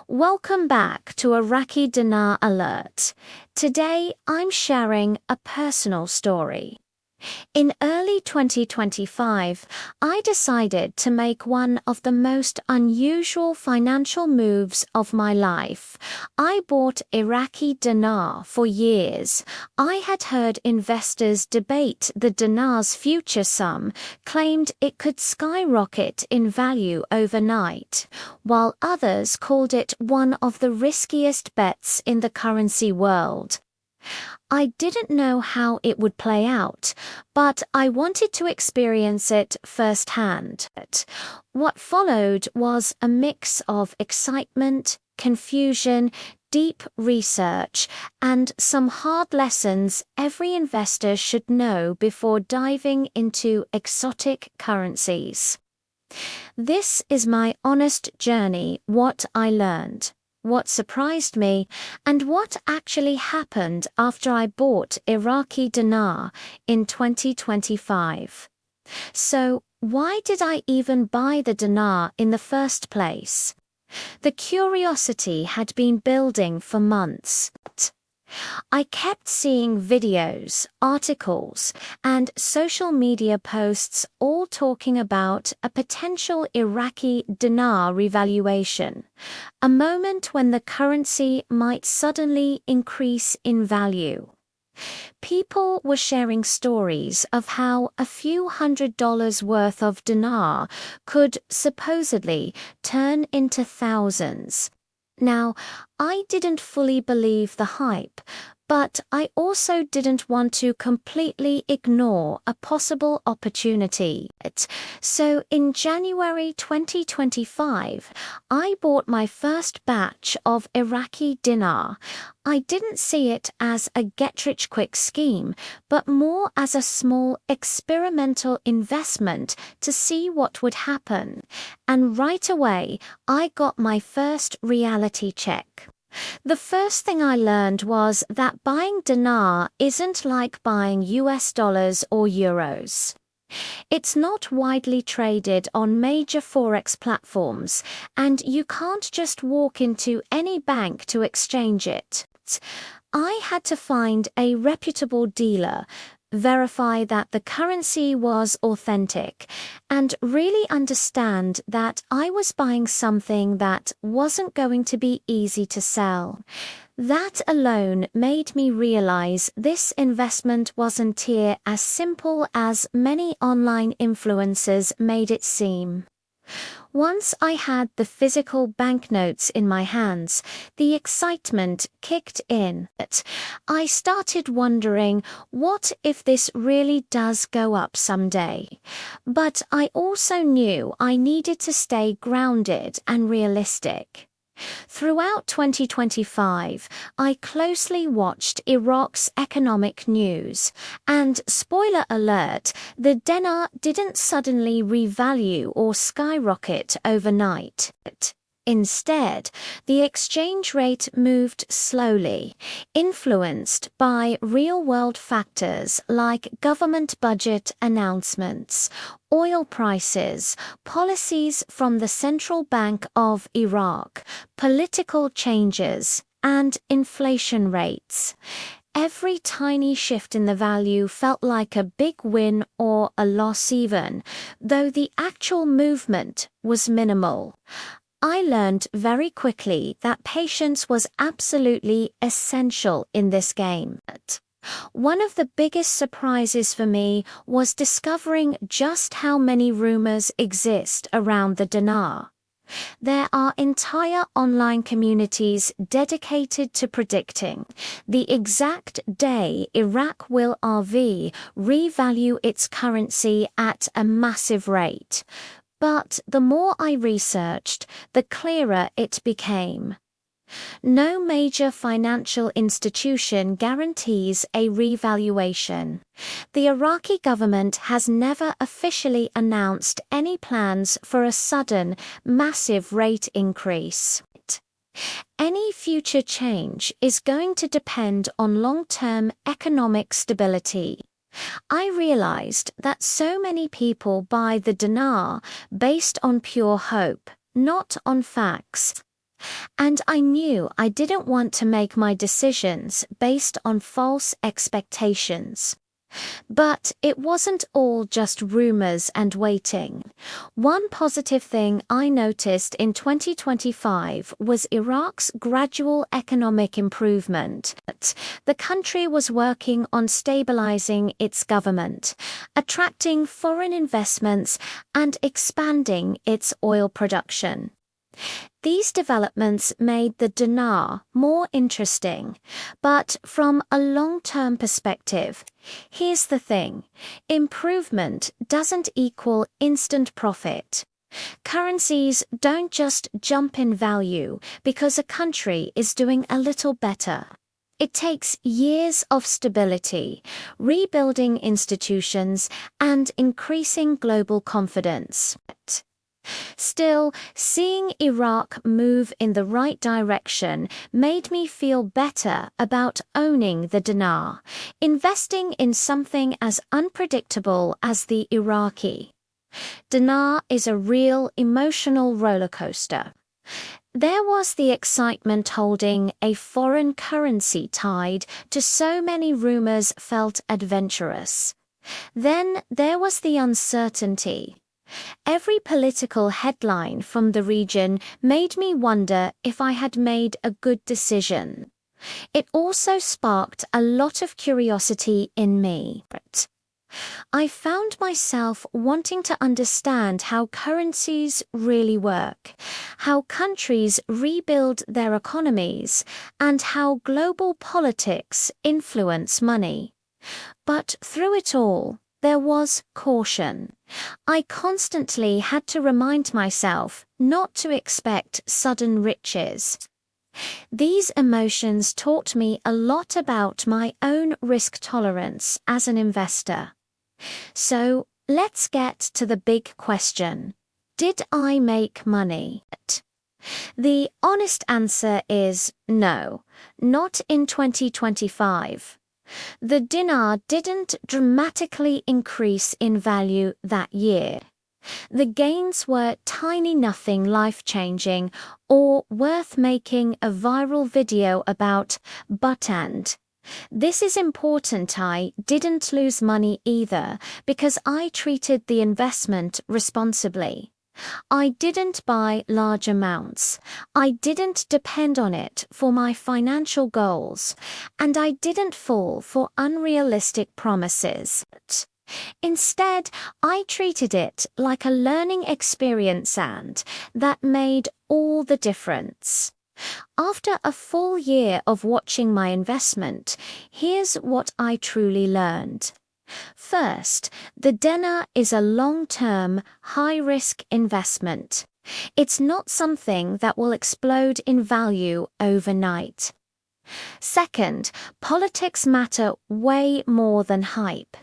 Welcome back to Iraqi Dinar Alert. Today I'm sharing a personal story. In early 2025, I decided to make one of the most unusual financial moves of my life. I bought Iraqi dinar for years. I had heard investors debate the dinar's future. Some claimed it could skyrocket in value overnight, while others called it one of the riskiest bets in the currency world. I didn't know how it would play out, but I wanted to experience it firsthand. What followed was a mix of excitement, confusion, deep research, and some hard lessons every investor should know before diving into exotic currencies. This is my honest journey, what I learned, what surprised me, and what actually happened after I bought Iraqi dinar in 2025. So, why did I even buy the dinar in the first place? The curiosity had been building for months. I kept seeing videos, articles, and social media posts all talking about a potential Iraqi dinar revaluation, a moment when the currency might suddenly increase in value. People were sharing stories of how a few $100s worth of dinar could supposedly turn into thousands. Now, I didn't fully believe the hype, but I also didn't want to completely ignore a possible opportunity. So in January 2025, I bought my first batch of Iraqi dinar. I didn't see it as a get-rich-quick scheme, but more as a small experimental investment to see what would happen. And right away, I got my first reality check. The first thing I learned was that buying dinar isn't like buying US dollars or euros. It's not widely traded on major forex platforms, and you can't just walk into any bank to exchange it. I had to find a reputable dealer, verify that the currency was authentic, and really understand that I was buying something that wasn't going to be easy to sell. That alone made me realize this investment wasn't as simple as many online influencers made it seem. Once I had the physical banknotes in my hands, the excitement kicked in. I started wondering, what if this really does go up someday? But I also knew I needed to stay grounded and realistic. Throughout 2025, I closely watched Iraq's economic news, and spoiler alert, the dinar didn't suddenly revalue or skyrocket overnight. Instead, the exchange rate moved slowly, influenced by real-world factors like government budget announcements, oil prices, policies from the Central Bank of Iraq, political changes, and inflation rates. Every tiny shift in the value felt like a big win or a loss even, though the actual movement was minimal. I learned very quickly that patience was absolutely essential in this game. One of the biggest surprises for me was discovering just how many rumors exist around the dinar. There are entire online communities dedicated to predicting the exact day Iraq will revalue its currency at a massive rate. But the more I researched, the clearer it became. No major financial institution guarantees a revaluation. The Iraqi government has never officially announced any plans for a sudden, massive rate increase. Any future change is going to depend on long-term economic stability. I realized that so many people buy the dinar based on pure hope, not on facts. And I knew I didn't want to make my decisions based on false expectations. But it wasn't all just rumors and waiting. One positive thing I noticed in 2025 was Iraq's gradual economic improvement. The country was working on stabilizing its government, attracting foreign investments, and expanding its oil production. These developments made the dinar more interesting, but from a long-term perspective, here's the thing: improvement doesn't equal instant profit. Currencies don't just jump in value because a country is doing a little better. It takes years of stability, rebuilding institutions, and increasing global confidence. Still, seeing Iraq move in the right direction made me feel better about owning the dinar, investing in something as unpredictable as the Iraqi dinar is a real emotional roller coaster. There was the excitement holding a foreign currency tied to so many rumors felt adventurous. Then there was the uncertainty. Every political headline from the region made me wonder if I had made a good decision. It also sparked a lot of curiosity in me. I found myself wanting to understand how currencies really work, how countries rebuild their economies, and how global politics influence money. But through it all, there was caution. I constantly had to remind myself not to expect sudden riches. These emotions taught me a lot about my own risk tolerance as an investor. So, let's get to the big question. Did I make money? The honest answer is no, not in 2025. The dinar didn't dramatically increase in value that year. The gains were tiny, nothing life-changing or worth making a viral video about, and this is important. I didn't lose money either because I treated the investment responsibly. I didn't buy large amounts. I didn't depend on it for my financial goals, and I didn't fall for unrealistic promises. Instead, I treated it like a learning experience, and that made all the difference. After a full year of watching my investment, here's what I truly learned. First, the dinar is a long-term, high-risk investment. It's not something that will explode in value overnight. Second, politics matter way more than hype.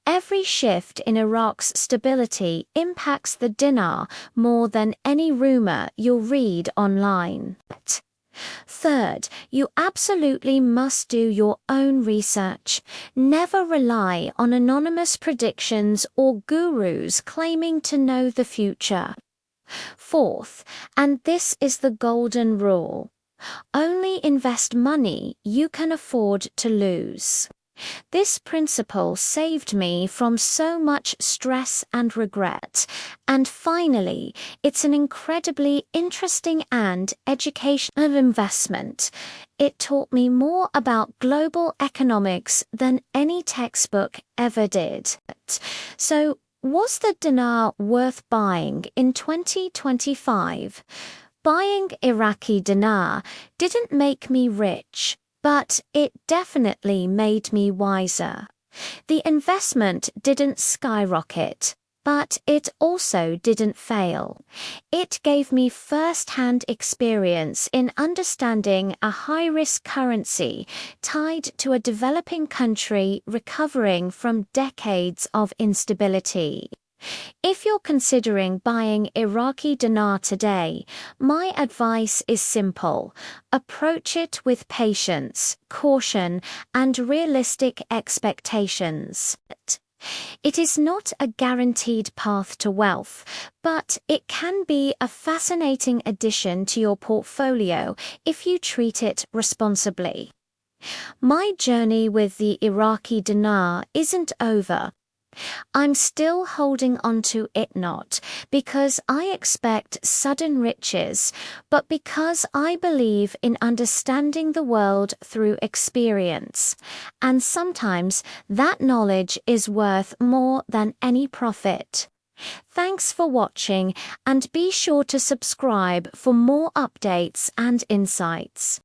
Every shift in Iraq's stability impacts the dinar more than any rumor you'll read online. Third, you absolutely must do your own research. Never rely on anonymous predictions or gurus claiming to know the future. Fourth, and this is the golden rule, only invest money you can afford to lose. This principle saved me from so much stress and regret. And finally, it's an incredibly interesting and educational investment. It taught me more about global economics than any textbook ever did. So, was the dinar worth buying in 2025? Buying Iraqi dinar didn't make me rich, but it definitely made me wiser. The investment didn't skyrocket, but it also didn't fail. It gave me first-hand experience in understanding a high-risk currency tied to a developing country recovering from decades of instability. If you're considering buying Iraqi dinar today, my advice is simple. Approach it with patience, caution, and realistic expectations. It is not a guaranteed path to wealth, but it can be a fascinating addition to your portfolio if you treat it responsibly. My journey with the Iraqi dinar isn't over. I'm still holding on to it, not because I expect sudden riches, but because I believe in understanding the world through experience. And sometimes that knowledge is worth more than any profit. Thanks for watching, and be sure to subscribe for more updates and insights.